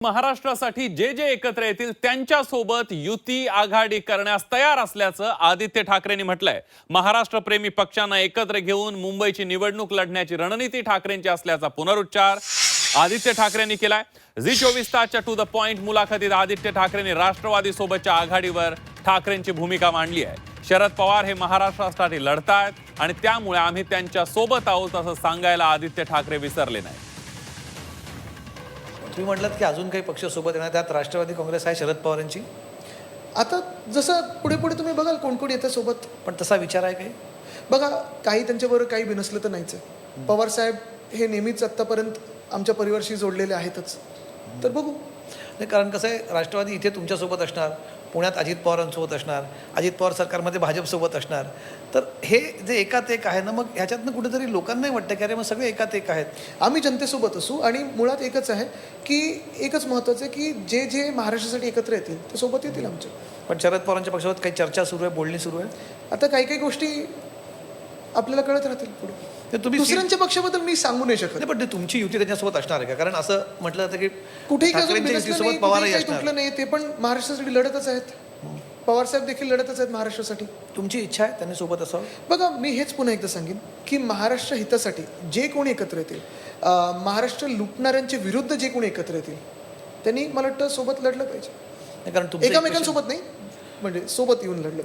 महाराष्ट्रासाठी जे जे एकत्र येतील त्यांच्यासोबत युती आघाडी करण्यास तयार असल्याचं आदित्य ठाकरेंनी म्हटलंय. महाराष्ट्र प्रेमी पक्षांना एकत्र घेऊन मुंबईची निवडणूक लढण्याची रणनीती ठाकरेंची असल्याचा पुनरुच्चार आदित्य ठाकरेंनी केलाय. झी 24 तासच्या टू द पॉइंट मुलाखतीत आदित्य ठाकरेंनी राष्ट्रवादी सोबतच्या आघाडीवर ठाकरेंची भूमिका मांडली आहे. शरद पवार हे महाराष्ट्रासाठी लढतायत आणि त्यामुळे आम्ही त्यांच्या सोबत आहोत असं सांगायला आदित्य ठाकरे विसरले नाही. तुम्ही म्हटलात की अजून काही पक्ष सोबत येणार, त्यात राष्ट्रवादी काँग्रेस आहे शरद पवारांची. आता जसं पुढे पुढे तुम्ही बघाल कोण कोण येतं सोबत. पण तसा विचार आहे काही? बघा, काही त्यांच्याबरोबर काही बिनसलं तर नाहीच आहे. पवार साहेब हे नेहमीच आत्तापर्यंत आमच्या परिवारशी जोडलेले आहेतच. तर बघू. नाही, कारण कसं आहे, राष्ट्रवादी इथे तुमच्यासोबत असणार, पुण्यात अजित पवारांसोबत असणार, अजित पवार सरकारमध्ये भाजपसोबत असणार. तर हे जे एकात एक आहे ना, मग ह्याच्यातनं कुठेतरी लोकांनाही वाटतं की अरे मग सगळे एकात एक आहेत. आम्ही जनतेसोबत असू आणि मुळात एकच आहे की एकच महत्त्वाचं आहे की जे जे महाराष्ट्रासाठी एकत्र येतील ते सोबत येतील आमच्या. पण शरद पवारांच्या पक्षासोबत काही चर्चा सुरू आहे, बोलणी सुरू आहे. आता काही काही गोष्टी आपल्याला कळत राहतील पुढे. ते तुम्ही दुसऱ्यांच्या पक्षाबद्दल मी सांगू नाही शकत. नाही, पण ते तुमची युती त्यांच्यासोबत असणार आहे का? कारण असं म्हटलं जातं की कुठेही ठाकरेंच्या युतीसोबत काही पवारही तुटलं असणार. नाही. ते पण महाराष्ट्रासाठी लढतच आहेत. पवार साहेब देखील लढतच आहेत महाराष्ट्रासाठी. तुमची इच्छा आहे त्यांनी सोबत असावं? बघा, मी हेच पुन्हा एकदा सांगेन की महाराष्ट्र हितासाठी जे कोणी एकत्र येतील, महाराष्ट्र लुटणाऱ्यांच्या विरुद्ध जे कोणी एकत्र येतील त्यांनी मला वाटतं सोबत लढलं पाहिजे. कारण तुमचं एकामेकांसोबत नाही, म्हणजे सोबत येऊन लढलं.